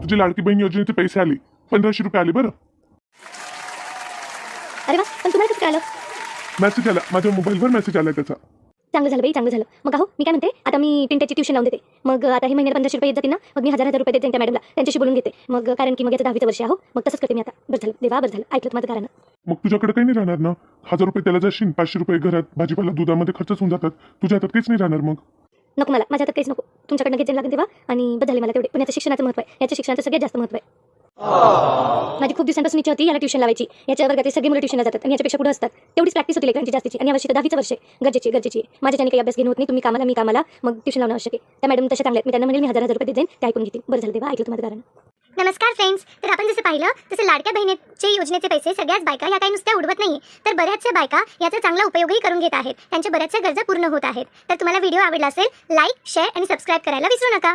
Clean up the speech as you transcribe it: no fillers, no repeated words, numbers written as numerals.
तुझी लाडकी बहीण योजनेचे पैसे आले, 1500 रुपये आले बरं. अरे वा, पण तुम्हाला कसं कळलं? मेसेज आला, माझ्या मोबाईलवर मेसेज आला त्याचा. चांगलं झालं बाई, चांगलं झालं. मग अहो मी काय म्हणते, आता मी पिंट्याची ट्युशन लावून देते. मग आता हे महिन्याला 1500 रुपये येत जातील ना, मग मी 1000 रुपये देते त्या मॅडमला, त्यांच्याशी बोलून घेते. मग कारण की मग याचं 10वीचं वर्ष आहे. हो मग तसंच करते मी आता. बरं झालं देवा, बरं झालं ऐकलं माझं कारण. मग तुझ्याकडे काही नाही राहणार ना. 1000 रुपये त्याला जाशील, 500 रुपये घरात भाजीपाला दुधामध्ये खर्चच होऊन जातात. तुझ्या हातात काहीच नाही राहणार. मग नको मला, माझ्या हातात काहीच नको. तुमच्याकडनं घेत लागेल तेव्हा. आणि बदलले मला तेवढे. पण याचं शिक्षणाचं महत्त्व आहे, याच्या शिक्षणाचं सगळ्यात जास्त महत्त्व आहे. माझी खूप दिवसांपासून इच्छा होती याला ट्युशन लावायची. याच्या वर्गात सगळी मुलं ट्युशनला जातात आणि याच्यापेक्षा पुढे असतात. तेवढीच प्रॅक्टिस होती लेकरांची जास्तीची. आणि यावर्षी 10वीचं वर्ष आहे, गरजेची. माझ्याच्याने काही अभ्यास घेणं होत नाही. तुम्ही कामाला, मी कामाला, मग ट्युशन लावणं आवश्यक आहे. त्या मॅडम तशा चांगल्या आहेत. मी त्यांना म्हणेल मी 1000 रुपये देईन, ते ऐकून घेतील. बरं झालं देवा, ऐकलं तुम्हाला कारण. नमस्कार फ्रेंड्स. तर आपण जसं पाहिलं तसं लाडक्या बहिणीचे योजनेचे पैसे सगळ्याच बायका या काही नुसत्या उडवत नाही, तर बऱ्याचशा बायका याचा चांगला उपयोगही करून घेत आहेत. त्यांच्या बऱ्याचशा गरजा पूर्ण होत आहेत. तर तुम्हाला व्हिडिओ आवडला असेल, लाईक, शेअर आणि सबस्क्राईब करायला विसरू नका.